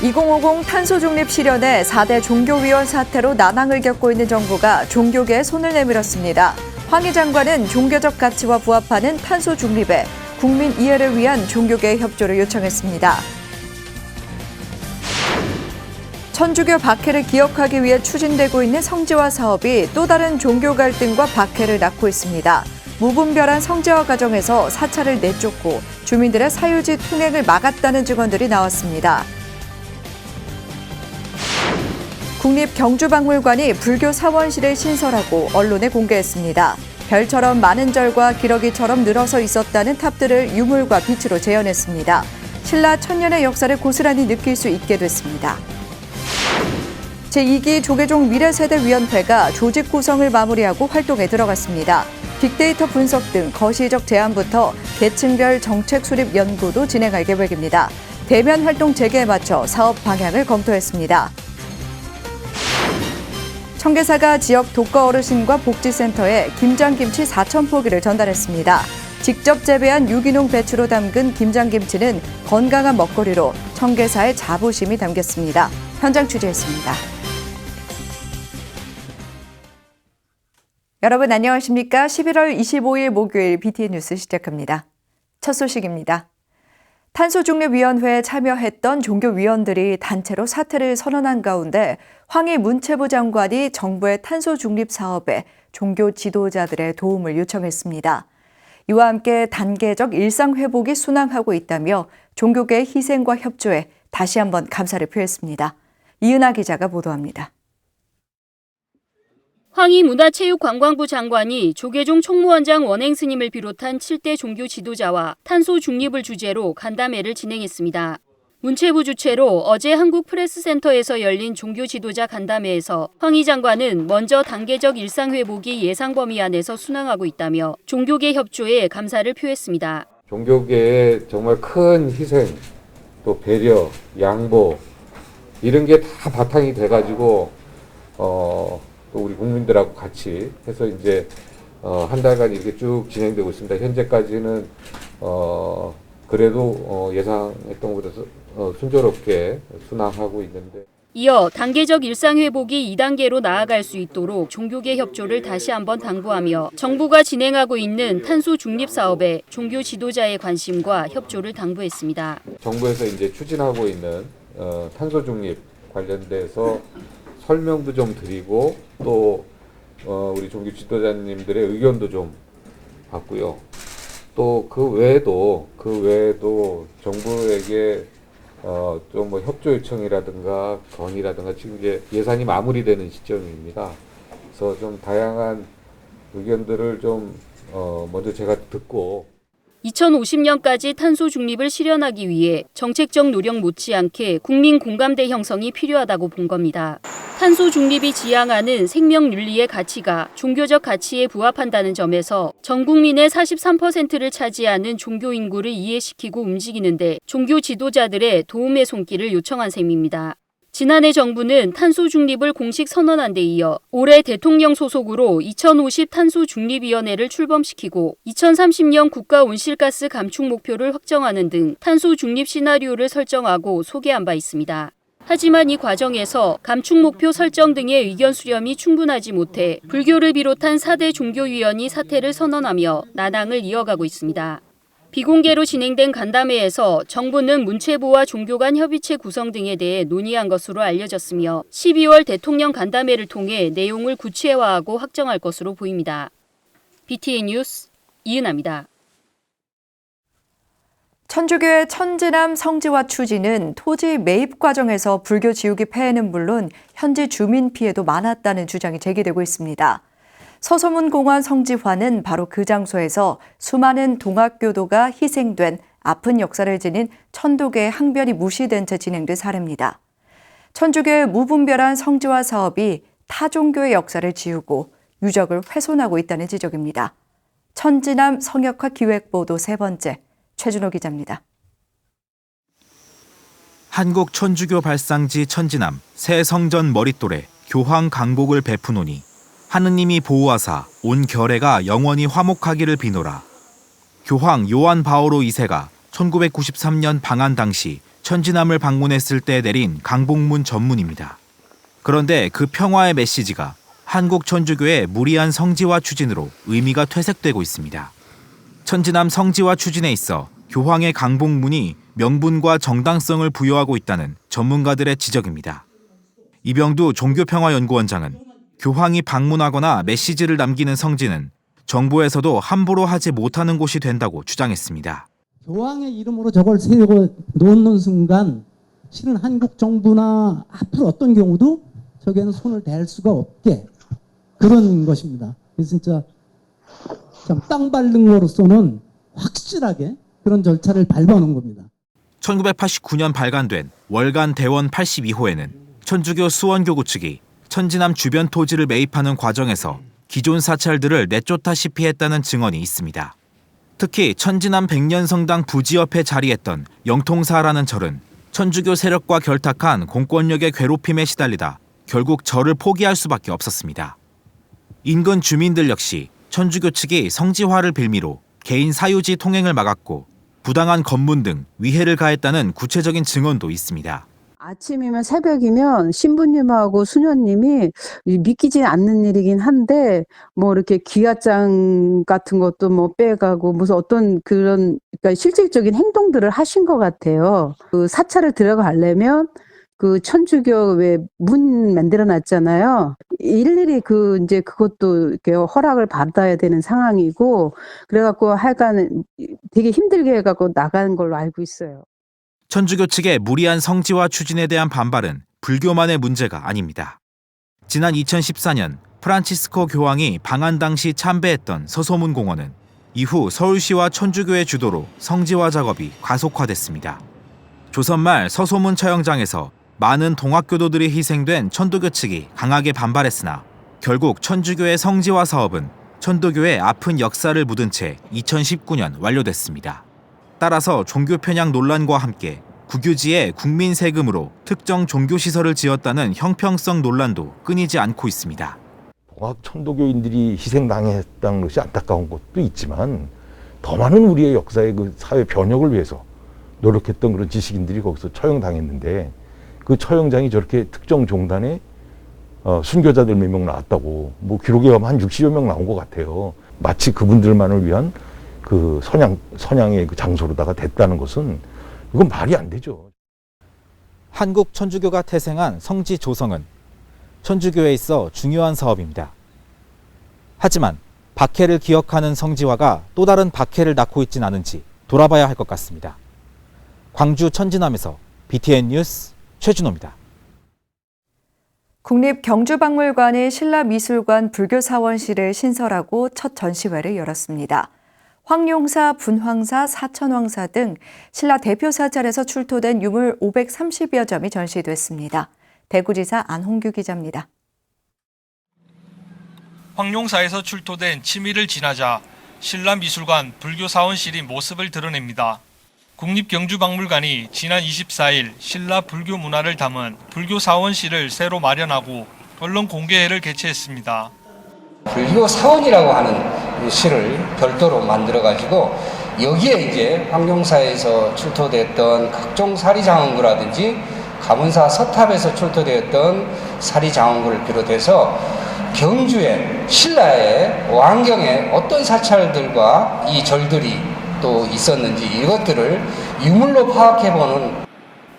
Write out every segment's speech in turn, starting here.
2050 탄소 중립 실현에 4대 종교위원 사태로 난항을 겪고 있는 정부가 종교계에 손을 내밀었습니다. 황희 장관은 종교적 가치와 부합하는 탄소 중립에 국민 이해를 위한 종교계의 협조를 요청했습니다. 천주교 박해를 기억하기 위해 추진되고 있는 성지화 사업이 또 다른 종교 갈등과 박해를 낳고 있습니다. 무분별한 성지화 과정에서 사찰을 내쫓고 주민들의 사유지 통행을 막았다는 증언들이 나왔습니다. 국립경주박물관이 불교 사원실을 신설하고 언론에 공개했습니다. 별처럼 많은 절과 기러기처럼 늘어서 있었다는 탑들을 유물과 빛으로 재현했습니다. 신라 천년의 역사를 고스란히 느낄 수 있게 됐습니다. 제2기 조계종 미래세대위원회가 조직 구성을 마무리하고 활동에 들어갔습니다. 빅데이터 분석 등 거시적 제안부터 계층별 정책 수립 연구도 진행할 계획입니다. 대면 활동 재개에 맞춰 사업 방향을 검토했습니다. 청계사가 지역 독거 어르신과 복지센터에 김장김치 4,000포기를 전달했습니다. 직접 재배한 유기농 배추로 담근 김장김치는 건강한 먹거리로 청계사의 자부심이 담겼습니다. 현장 취재했습니다. 여러분 안녕하십니까? 11월 25일 목요일 BTN 뉴스 시작합니다. 첫 소식입니다. 탄소중립위원회에 참여했던 종교위원들이 단체로 사퇴를 선언한 가운데 황희 문체부 장관이 정부의 탄소중립 사업에 종교 지도자들의 도움을 요청했습니다. 이와 함께 단계적 일상회복이 순항하고 있다며 종교계의 희생과 협조에 다시 한번 감사를 표했습니다. 이은하 기자가 보도합니다. 황희 문화체육관광부 장관이 조계종 총무원장 원행 스님을 비롯한 7대 종교 지도자와 탄소 중립을 주제로 간담회를 진행했습니다. 문체부 주최로 어제 한국프레스센터에서 열린 종교 지도자 간담회에서 황희 장관은 먼저 단계적 일상회복이 예상 범위 안에서 순항하고 있다며 종교계 협조에 감사를 표했습니다. 종교계의 정말 큰 희생, 또 배려, 양보 이런 게 다 바탕이 돼가지고 또 우리 국민들하고 같이 해서 이제 한 달간 이렇게 쭉 진행되고 있습니다. 현재까지는 그래도 예상했던 것보다 순조롭게 순항하고 있는데. 이어 단계적 일상회복이 2단계로 나아갈 수 있도록 종교계 협조를 다시 한번 당부하며 정부가 진행하고 있는 탄소 중립 사업에 종교 지도자의 관심과 협조를 당부했습니다. 정부에서 이제 추진하고 있는 탄소 중립 관련돼서 설명도 좀 드리고 또 우리 종교 지도자님들의 의견도 좀 받고요. 또 그 외에도 정부에게 좀 뭐 협조 요청이라든가 건의라든가 지금 이제 예산이 마무리되는 시점입니다. 그래서 좀 다양한 의견들을 좀 먼저 제가 듣고 2050년까지 탄소 중립을 실현하기 위해 정책적 노력 못지않게 국민 공감대 형성이 필요하다고 본 겁니다. 탄소 중립이 지향하는 생명윤리의 가치가 종교적 가치에 부합한다는 점에서 전 국민의 43%를 차지하는 종교 인구를 이해시키고 움직이는데 종교 지도자들의 도움의 손길을 요청한 셈입니다. 지난해 정부는 탄소 중립을 공식 선언한 데 이어 올해 대통령 소속으로 2050 탄소 중립위원회를 출범시키고 2030년 국가 온실가스 감축 목표를 확정하는 등 탄소 중립 시나리오를 설정하고 소개한 바 있습니다. 하지만 이 과정에서 감축 목표 설정 등의 의견 수렴이 충분하지 못해 불교를 비롯한 4대 종교위원이 사퇴를 선언하며 난항을 이어가고 있습니다. 비공개로 진행된 간담회에서 정부는 문체부와 종교 간 협의체 구성 등에 대해 논의한 것으로 알려졌으며 12월 대통령 간담회를 통해 내용을 구체화하고 확정할 것으로 보입니다. BTN 뉴스 이은하입니다. 천주교의 천지남 성지화 추진은 토지 매입 과정에서 불교 지우기 폐해는 물론 현지 주민 피해도 많았다는 주장이 제기되고 있습니다. 서소문공원 성지화는 바로 그 장소에서 수많은 동학교도가 희생된 아픈 역사를 지닌 천도계의 항변이 무시된 채 진행된 사례입니다. 천주교의 무분별한 성지화 사업이 타종교의 역사를 지우고 유적을 훼손하고 있다는 지적입니다. 천지남 성역화 기획보도 세 번째, 최준호 기자입니다. 한국 천주교 발상지 천지남 새 성전 머릿돌에 교황 강복을 베푸노니 하느님이 보호하사 온 결애가 영원히 화목하기를 비노라. 교황 요한 바오로 2세가 1993년 방한 당시 천진암을 방문했을 때 내린 강복문 전문입니다. 그런데 그 평화의 메시지가 한국 천주교의 무리한 성지화 추진으로 의미가 퇴색되고 있습니다. 천진암 성지화 추진에 있어 교황의 강복문이 명분과 정당성을 부여하고 있다는 전문가들의 지적입니다. 이병두 종교평화연구원장은 교황이 방문하거나 메시지를 남기는 성지는 정부에서도 함부로 하지 못하는 곳이 된다고 주장했습니다. 교황의 이름으로 저걸 세우고 놓는 순간 실은 한국 정부나 앞으로 어떤 경우도 저기에는 손을 댈 수가 없게 그런 것입니다. 그래서 진짜 참 땅 밟는 거로서는 확실하게 그런 절차를 밟아놓은 겁니다. 1989년 발간된 월간 대원 82호에는 천주교 수원교구 측이 천진암 주변 토지를 매입하는 과정에서 기존 사찰들을 내쫓다시피 했다는 증언이 있습니다. 특히 천진암 백년성당 부지 옆에 자리했던 영통사라는 절은 천주교 세력과 결탁한 공권력의 괴롭힘에 시달리다 결국 절을 포기할 수밖에 없었습니다. 인근 주민들 역시 천주교 측이 성지화를 빌미로 개인 사유지 통행을 막았고 부당한 검문 등 위해를 가했다는 구체적인 증언도 있습니다. 아침이면 새벽이면 신부님하고 수녀님이 믿기지 않는 일이긴 한데 뭐 이렇게 기아장 같은 것도 뭐 빼가고 무슨 어떤 그런 그러니까 실질적인 행동들을 하신 것 같아요. 그 사찰을 들어가려면 그 천주교 왜 문 만들어 놨잖아요. 일일이 그 이제 그것도 이렇게 허락을 받아야 되는 상황이고 그래갖고 하여간 되게 힘들게 해갖고 나가는 걸로 알고 있어요. 천주교 측의 무리한 성지화 추진에 대한 반발은 불교만의 문제가 아닙니다. 지난 2014년 프란치스코 교황이 방한 당시 참배했던 서소문 공원은 이후 서울시와 천주교의 주도로 성지화 작업이 가속화됐습니다. 조선 말 서소문 처형장에서 많은 동학교도들이 희생된 천도교 측이 강하게 반발했으나 결국 천주교의 성지화 사업은 천도교의 아픈 역사를 묻은 채 2019년 완료됐습니다. 따라서 종교 편향 논란과 함께 국유지에 국민 세금으로 특정 종교시설을 지었다는 형평성 논란도 끊이지 않고 있습니다. 동학 천도교인들이 희생당했다는 것이 안타까운 것도 있지만 더 많은 우리의 역사의 그 사회 변혁을 위해서 노력했던 그런 지식인들이 거기서 처형당했는데 그 처형장이 저렇게 특정 종단에 순교자들 몇 명 나왔다고 뭐 기록에 가면 한 60여 명 나온 것 같아요. 마치 그분들만을 위한 그 선양의 그 장소로다가 됐다는 것은 이건 말이 안 되죠. 한국 천주교가 태생한 성지 조성은 천주교에 있어 중요한 사업입니다. 하지만 박해를 기억하는 성지화가 또 다른 박해를 낳고 있진 않은지 돌아봐야 할 것 같습니다. 광주 천진암에서 BTN 뉴스 최준호입니다. 국립경주박물관이 신라미술관 불교사원실을 신설하고 첫 전시회를 열었습니다. 황룡사, 분황사, 사천왕사 등 신라 대표 사찰에서 출토된 유물 530여 점이 전시됐습니다. 대구지사 안홍규 기자입니다. 황룡사에서 출토된 치미를 지나자 신라미술관 불교사원실이 모습을 드러냅니다. 국립경주박물관이 지난 24일 신라 불교 문화를 담은 불교사원실을 새로 마련하고 언론 공개회를 개최했습니다. 불교사원이라고 하는 실을 별도로 만들어가지고 여기에 이제 황룡사에서 출토됐던 각종 사리장원구라든지 가문사 서탑에서 출토되었던 사리장원구를 비롯해서 경주의 신라의 왕경의 어떤 사찰들과 이 절들이 또 있었는지 이것들을 유물로 파악해보는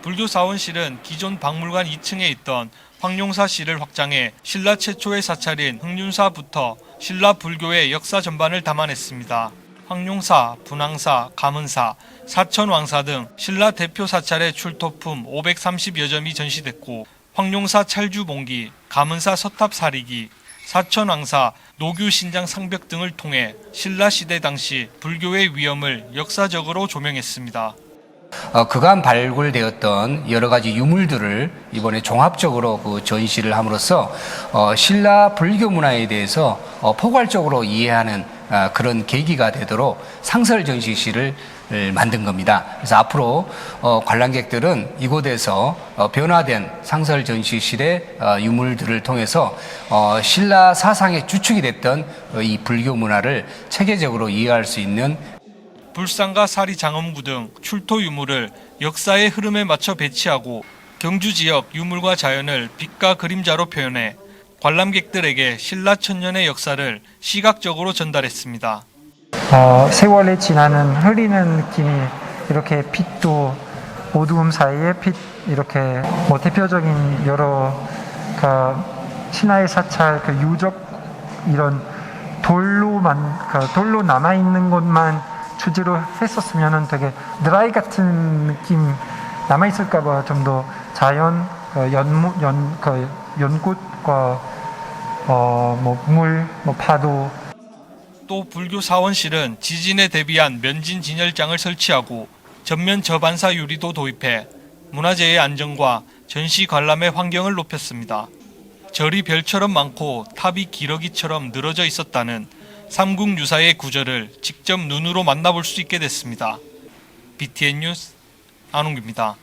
불교사원실은 기존 박물관 2층에 있던 황룡사실을 확장해 신라 최초의 사찰인 흥륜사부터 신라 불교의 역사 전반을 담아냈습니다. 황룡사, 분황사, 가문사, 사천왕사 등 신라 대표 사찰의 출토품 530여 점이 전시됐고 황룡사 찰주봉기, 가문사 서탑사리기, 사천왕사, 노규신장 상벽 등을 통해 신라시대 당시 불교의 위엄을 역사적으로 조명했습니다. 그간 발굴되었던 여러 가지 유물들을 이번에 종합적으로 그 전시를 함으로써 신라 불교 문화에 대해서 포괄적으로 이해하는 그런 계기가 되도록 상설 전시실을 만든 겁니다. 그래서 앞으로 관람객들은 이곳에서 변화된 상설 전시실의 유물들을 통해서 신라 사상의 주축이 됐던 이 불교 문화를 체계적으로 이해할 수 있는 불상과 사리 장엄구 등 출토 유물을 역사의 흐름에 맞춰 배치하고 경주 지역 유물과 자연을 빛과 그림자로 표현해 관람객들에게 신라천년의 역사를 시각적으로 전달했습니다. 세월이 지나는 흐리는 느낌이 이렇게 빛도 어두움 사이에 빛 이렇게 대표적인 여러 신화의 사찰 유적 이런 돌로 남아 있는 것만 주제로 했었으면은 되게 드라이 같은 느낌 남아 있을까봐 좀 더 자연 연꽃과 물 파도 또 불교 사원실은 지진에 대비한 면진 진열장을 설치하고 전면 저반사 유리도 도입해 문화재의 안정과 전시 관람의 환경을 높였습니다. 절이 별처럼 많고 탑이 기러기처럼 늘어져 있었다는 삼국유사의 구절을 직접 눈으로 만나볼 수 있게 됐습니다. BTN 뉴스 안홍규입니다.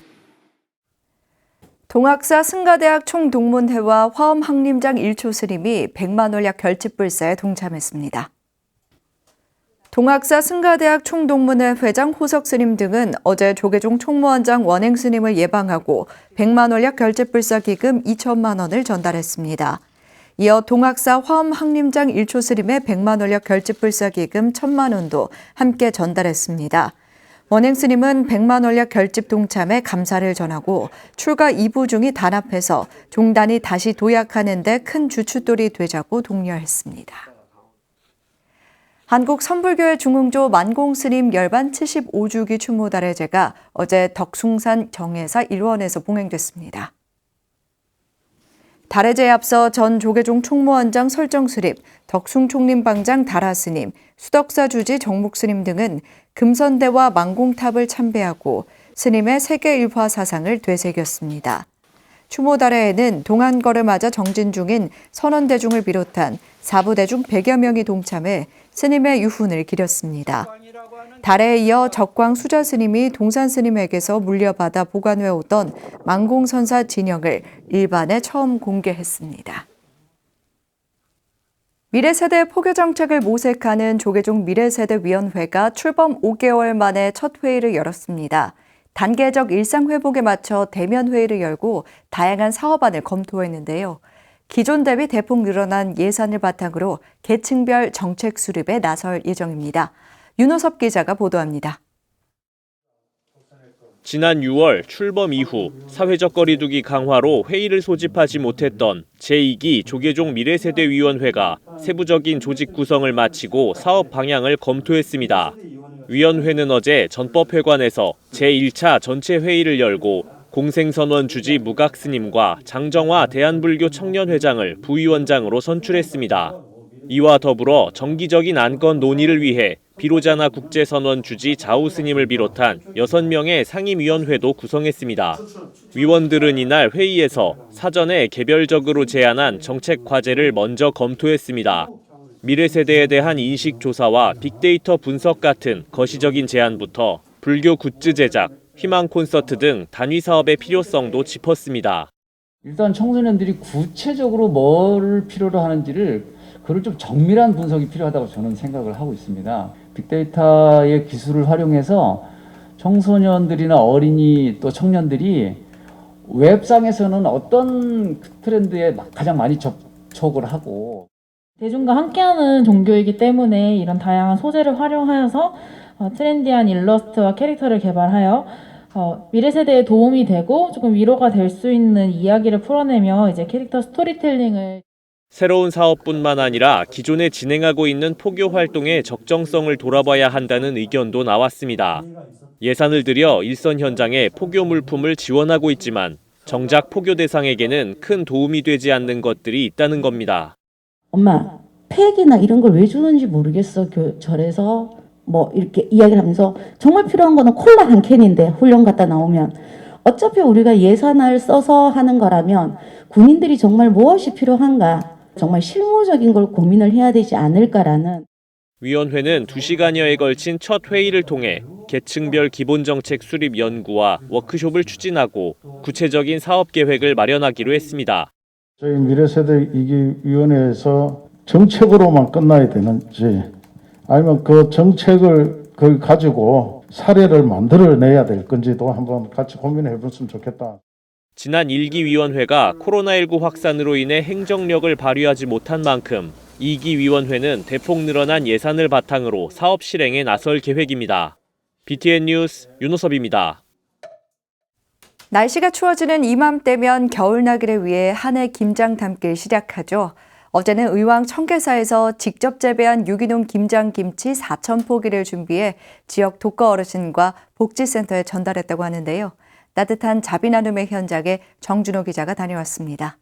동학사 승가대학 총동문회와 화엄학림장 1초 스님이 100만 원약 결집불사에 동참했습니다. 동학사 승가대학 총동문회 회장 호석 스님 등은 어제 조계종 총무원장 원행 스님을 예방하고 100만 원약 결집불사 기금 2천만 원을 전달했습니다. 이어 동학사 화엄학림장 1초 스님의 100만 원약 결집불사 기금 1천만 원도 함께 전달했습니다. 원행 스님은 100만 원약 결집 동참에 감사를 전하고 출가 2부 중이 단합해서 종단이 다시 도약하는 데 큰 주춧돌이 되자고 독려했습니다. 한국 선불교회 중흥조 만공스님 열반 75주기 추모달의제가 어제 덕숭산 정회사 일원에서 봉행됐습니다. 달의제에 앞서 전 조계종 총무원장 설정스님, 덕숭총림방장 다라스님, 수덕사 주지 정목스님 등은 금선대와 만공탑을 참배하고 스님의 세계일화 사상을 되새겼습니다. 추모달회에는 동안거를 정진 중인 선원대중을 비롯한 사부대중 100여 명이 동참해 스님의 유훈을 기렸습니다. 달에 이어 적광 수자 스님이 동산 스님에게서 물려받아 보관해오던 만공선사 진영을 일반에 처음 공개했습니다. 미래세대 포교 정책을 모색하는 조계종 미래세대위원회가 출범 5개월 만에 첫 회의를 열었습니다. 단계적 일상회복에 맞춰 대면 회의를 열고 다양한 사업안을 검토했는데요. 기존 대비 대폭 늘어난 예산을 바탕으로 계층별 정책 수립에 나설 예정입니다. 윤호섭 기자가 보도합니다. 지난 6월 출범 이후 사회적 거리두기 강화로 회의를 소집하지 못했던 제2기 조계종 미래세대위원회가 세부적인 조직 구성을 마치고 사업 방향을 검토했습니다. 위원회는 어제 전법회관에서 제1차 전체 회의를 열고 공생선원 주지 무각 스님과 장정화 대한불교 청년회장을 부위원장으로 선출했습니다. 이와 더불어 정기적인 안건 논의를 위해 비로자나 국제선원 주지 자우 스님을 비롯한 6명의 상임위원회도 구성했습니다. 위원들은 이날 회의에서 사전에 개별적으로 제안한 정책 과제를 먼저 검토했습니다. 미래세대에 대한 인식 조사와 빅데이터 분석 같은 거시적인 제안부터 불교 굿즈 제작, 희망 콘서트 등 단위 사업의 필요성도 짚었습니다. 일단 청소년들이 구체적으로 뭘 필요로 하는지를 그걸 좀 정밀한 분석이 필요하다고 저는 생각을 하고 있습니다. 빅데이터의 기술을 활용해서 청소년들이나 어린이 또 청년들이 웹상에서는 어떤 트렌드에 가장 많이 접촉을 하고 대중과 함께하는 종교이기 때문에 이런 다양한 소재를 활용하여서 트렌디한 일러스트와 캐릭터를 개발하여 미래세대에 도움이 되고 조금 위로가 될 수 있는 이야기를 풀어내며 이제 캐릭터 스토리텔링을 새로운 사업뿐만 아니라 기존에 진행하고 있는 포교 활동의 적정성을 돌아봐야 한다는 의견도 나왔습니다. 예산을 들여 일선 현장에 포교 물품을 지원하고 있지만 정작 포교 대상에게는 큰 도움이 되지 않는 것들이 있다는 겁니다. 엄마, 팩이나 이런 걸 왜 주는지 모르겠어. 절에서 이렇게 이야기를 하면서 정말 필요한 거는 콜라 한 캔인데 훈련 갔다 나오면 어차피 우리가 예산을 써서 하는 거라면 군인들이 정말 무엇이 필요한가 정말 실무적인 걸 고민을 해야 되지 않을까라는. 위원회는 2시간여에 걸친 첫 회의를 통해 계층별 기본정책 수립 연구와 워크숍을 추진하고 구체적인 사업 계획을 마련하기로 했습니다. 저희 미래세대 2기 위원회에서 정책으로만 끝나야 되는지 아니면 그 정책을 그걸 가지고 사례를 만들어내야 될 건지도 한번 같이 고민해 봤으면 좋겠다. 지난 1기 위원회가 코로나19 확산으로 인해 행정력을 발휘하지 못한 만큼 2기 위원회는 대폭 늘어난 예산을 바탕으로 사업 실행에 나설 계획입니다. BTN 뉴스 윤호섭입니다. 날씨가 추워지는 이맘때면 겨울나기를 위해 한 해 김장 담기를 시작하죠. 어제는 의왕 청계사에서 직접 재배한 유기농 김장김치 4,000포기를 준비해 지역 독거 어르신과 복지센터에 전달했다고 하는데요. 따뜻한 자비 나눔의 현장에 정준호 기자가 다녀왔습니다.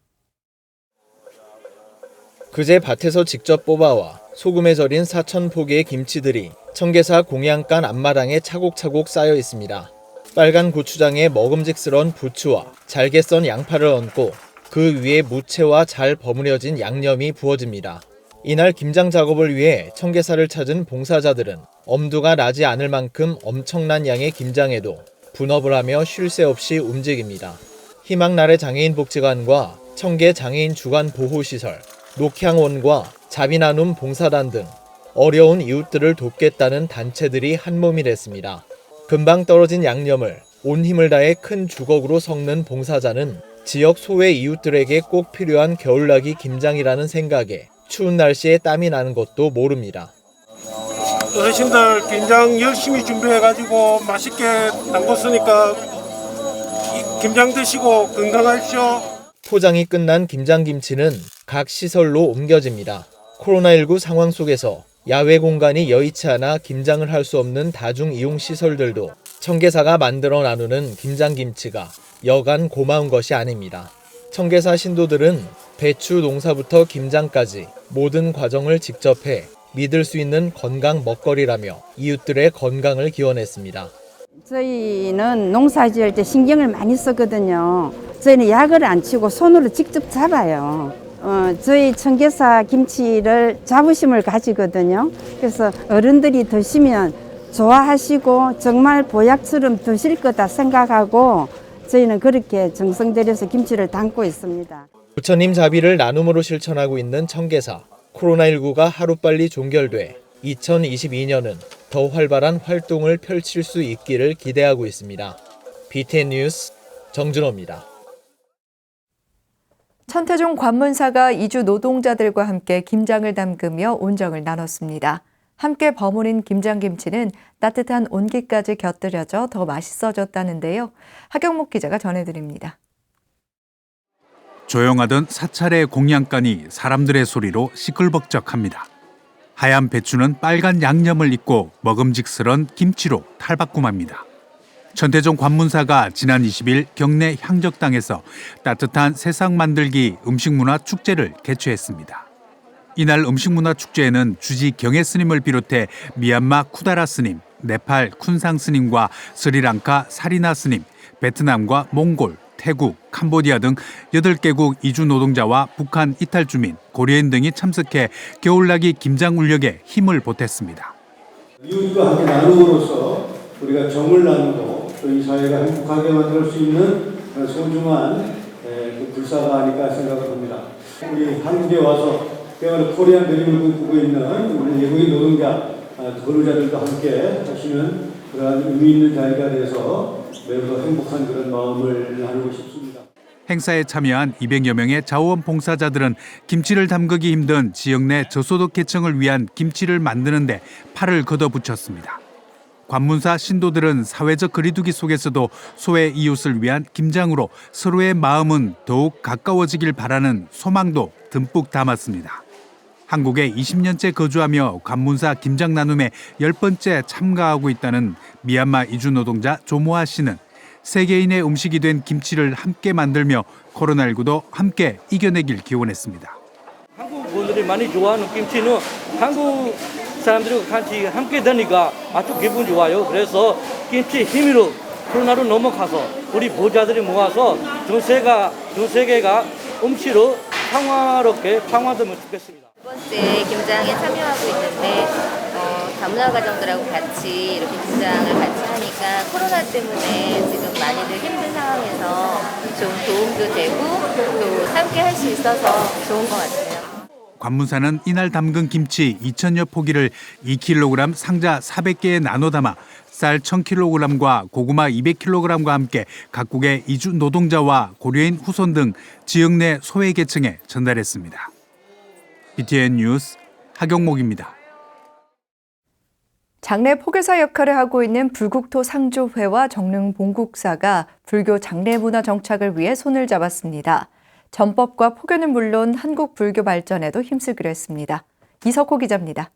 그제 밭에서 직접 뽑아와 소금에 절인 4,000포기의 김치들이 청계사 공양간 앞마당에 차곡차곡 쌓여 있습니다. 빨간 고추장에 먹음직스러운 부추와 잘게 썬 양파를 얹고 그 위에 무채와 잘 버무려진 양념이 부어집니다. 이날 김장 작업을 위해 청계사를 찾은 봉사자들은 엄두가 나지 않을 만큼 엄청난 양의 김장에도 분업을 하며 쉴 새 없이 움직입니다. 희망나래 장애인복지관과 청계 장애인 주간 보호시설, 녹향원과 자비나눔 봉사단 등 어려운 이웃들을 돕겠다는 단체들이 한몸이 됐습니다. 금방 떨어진 양념을 온 힘을 다해 큰 주걱으로 섞는 봉사자는 지역 소외 이웃들에게 꼭 필요한 겨울나기 김장이라는 생각에 추운 날씨에 땀이 나는 것도 모릅니다. 어르신들 김장 열심히 준비해가지고 맛있게 담궜으니까 김장 드시고 건강하십시오. 포장이 끝난 김장김치는 각 시설로 옮겨집니다. 코로나19 상황 속에서 야외 공간이 여의치 않아 김장을 할 수 없는 다중 이용 시설들도 청계사가 만들어 나누는 김장김치가 여간 고마운 것이 아닙니다. 청계사 신도들은 배추 농사부터 김장까지 모든 과정을 직접 해 믿을 수 있는 건강 먹거리라며 이웃들의 건강을 기원했습니다. 저희는 농사 지을 때 신경을 많이 쓰거든요. 저희는 약을 안 치고 손으로 직접 잡아요. 저희 청계사 김치를 자부심을 가지거든요. 그래서 어른들이 드시면 좋아하시고 정말 보약처럼 드실 거다 생각하고 저희는 그렇게 정성 들여서 김치를 담고 있습니다. 부처님 자비를 나눔으로 실천하고 있는 청계사. 코로나19가 하루빨리 종결돼 2022년은 더 활발한 활동을 펼칠 수 있기를 기대하고 있습니다. BTN 뉴스 정준호입니다. 천태종 관문사가 이주 노동자들과 함께 김장을 담그며 온정을 나눴습니다. 함께 버무린 김장김치는 따뜻한 온기까지 곁들여져 더 맛있어졌다는데요. 하경목 기자가 전해드립니다. 조용하던 사찰의 공양간이 사람들의 소리로 시끌벅적합니다. 하얀 배추는 빨간 양념을 입고 먹음직스런 김치로 탈바꿈합니다. 천태종 관문사가 지난 20일 경내 향적당에서 따뜻한 세상 만들기 음식문화 축제를 개최했습니다. 이날 음식문화 축제에는 주지 경혜 스님을 비롯해 미얀마 쿠다라 스님, 네팔 쿤상 스님과 스리랑카 사리나 스님, 베트남과 몽골, 태국, 캄보디아 등 8개국 이주 노동자와 북한 이탈 주민, 고려인 등이 참석해 겨울나기 김장 울력에 힘을 보탰습니다. 이웃과 함께 나눔으로써 우리가 정을 나누고 또 이 사회가 행복하게 만들 수 있는 소중한 불사가 아닐까 생각을 합니다. 우리 한국에 와서 그야말로 코리안 드림을 꿈꾸고 있는 우리 외국인 노동자, 근로자들도 함께 하시는 그러한 의미 있는 자리가 돼서 매우 행복한 그런 마음을 나누고 싶습니다. 행사에 참여한 200여 명의 자원봉사자들은 김치를 담그기 힘든 지역 내 저소득 계층을 위한 김치를 만드는 데 팔을 걷어붙였습니다. 관문사 신도들은 사회적 거리두기 속에서도 소외 이웃을 위한 김장으로 서로의 마음은 더욱 가까워지길 바라는 소망도 듬뿍 담았습니다. 한국에 20년째 거주하며 관문사 김장 나눔에 10번째 참가하고 있다는 미얀마 이주 노동자 조모아 씨는 세계인의 음식이 된 김치를 함께 만들며 코로나19도 함께 이겨내길 기원했습니다. 한국 분들이 많이 좋아하는 김치는 한국 사람들과 같이 함께 되니까 아주 기분 좋아요. 그래서 김치 힘으로 코로나로 넘어가서 우리 보호자들이 모아서 전 세계가 음식으로 평화되면 좋겠습니다. 두 번째 김장에 참여하고 있는데 다문화 가정들하고 같이 이렇게 김장을 같이 하니까 코로나 때문에 지금 많이들 힘든 상황에서 좀 도움도 되고 또 함께 할 수 있어서 좋은 것 같아요. 관문사는 이날 담근 김치 2,000여 포기를 2kg 상자 400개에 나눠 담아 쌀 1,000kg과 고구마 200kg과 함께 각국의 이주 노동자와 고려인 후손 등 지역 내 소외계층에 전달했습니다. BTN 뉴스 하경목입니다. 장례 포교사 역할을 하고 있는 불국토 상조회와 정릉 봉국사가 불교 장례 문화 정착을 위해 손을 잡았습니다. 전법과 포교는 물론 한국 불교 발전에도 힘쓰기로 했습니다. 이석호 기자입니다.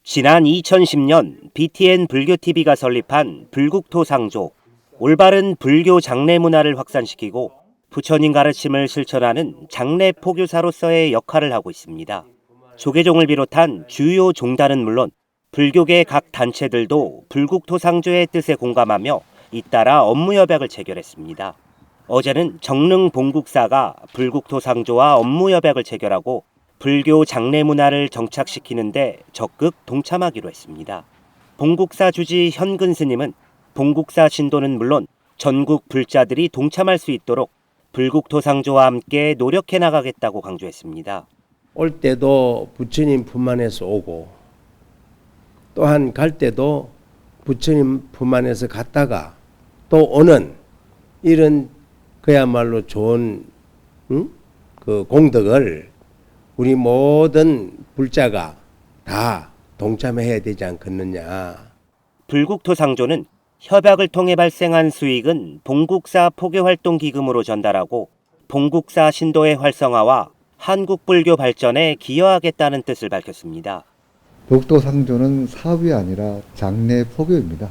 지난 2010년 BTN 불교TV가 설립한 불국토 상조, 올바른 불교 장례 문화를 확산시키고 부처님 가르침을 실천하는 장례 포교사로서의 역할을 하고 있습니다. 조계종을 비롯한 주요 종단은 물론 불교계 각 단체들도 불국토 상조의 뜻에 공감하며 잇따라 업무 협약을 체결했습니다. 어제는 정릉 봉국사가 불국토 상조와 업무 협약을 체결하고 불교 장례 문화를 정착시키는데 적극 동참하기로 했습니다. 봉국사 주지 현근 스님은 봉국사 신도는 물론 전국 불자들이 동참할 수 있도록 불국토 상조와 함께 노력해 나가겠다고 강조했습니다. 올 때도 부처님 품 안에서 오고 또한 갈 때도 부처님 품 안에서 갔다가 또 오는 이런 그야말로 좋은 그 공덕을 우리 모든 불자가 다 동참해야 되지 않겠느냐. 불국토 상조는 협약을 통해 발생한 수익은 봉국사 포교활동기금으로 전달하고 봉국사 신도의 활성화와 한국 불교 발전에 기여하겠다는 뜻을 밝혔습니다. 불국토 상조는 사업이 아니라 장례 포교입니다.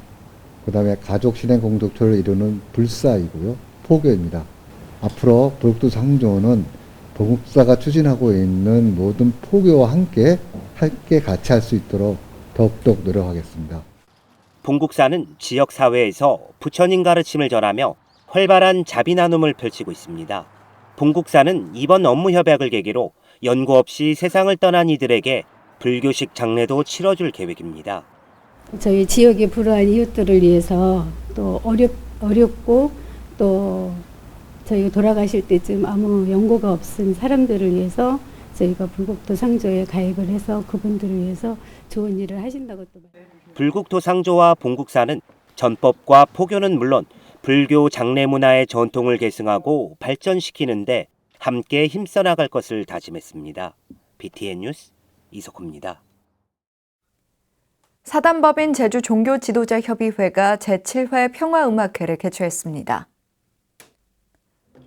그 다음에 가족 실행 공동체를 이루는 불사이고요. 포교입니다. 앞으로 불국토 상조는 봉국사가 추진하고 있는 모든 포교와 함께 같이 할 수 있도록 더욱더 노력하겠습니다. 봉국사는 지역 사회에서 부처님 가르침을 전하며 활발한 자비 나눔을 펼치고 있습니다. 봉국사는 이번 업무 협약을 계기로 연고 없이 세상을 떠난 이들에게 불교식 장례도 치러줄 계획입니다. 저희 지역의 불우한 이웃들을 위해서 또 어렵고 또 저희가 돌아가실 때쯤 아무 연고가 없은 사람들을 위해서 저희가 불국토 상조에 가입을 해서 그분들을 위해서 좋은 일을 하신다고 또. 불국토 상조와 봉국사는 전법과 포교는 물론 불교 장례 문화의 전통을 계승하고 발전시키는데 함께 힘써 나갈 것을 다짐했습니다. BTN 뉴스 이석호입니다. 사단법인 제주 종교 지도자 협의회가 제7회 평화음악회를 개최했습니다.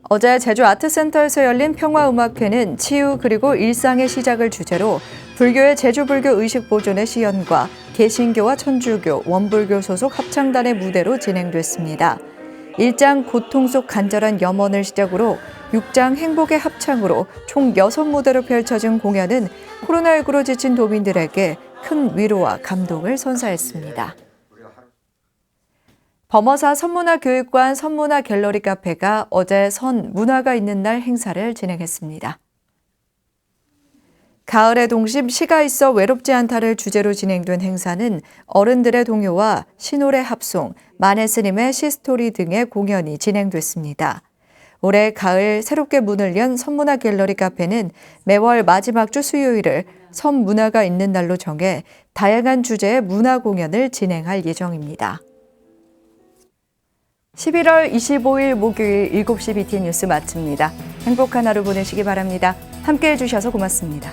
어제 제주 아트센터에서 열린 평화음악회는 치유 그리고 일상의 시작을 주제로 불교의 제주불교 의식 보존의 시연과 개신교와 천주교, 원불교 소속 합창단의 무대로 진행됐습니다. 1장 고통 속 간절한 염원을 시작으로 6장 행복의 합창으로 총 6무대로 펼쳐진 공연은 코로나19로 지친 도민들에게 큰 위로와 감동을 선사했습니다. 범어사 선문화교육관 선문화 갤러리 카페가 어제 선 문화가 있는 날 행사를 진행했습니다. 가을의 동심 시가 있어 외롭지 않다를 주제로 진행된 행사는 어른들의 동요와 시노래 합송, 만해 스님의 시스토리 등의 공연이 진행됐습니다. 올해 가을 새롭게 문을 연 선문화 갤러리 카페는 매월 마지막 주 수요일을 선문화가 있는 날로 정해 다양한 주제의 문화 공연을 진행할 예정입니다. 11월 25일 목요일 7시 BTN 뉴스 마칩니다. 행복한 하루 보내시기 바랍니다. 함께해 주셔서 고맙습니다.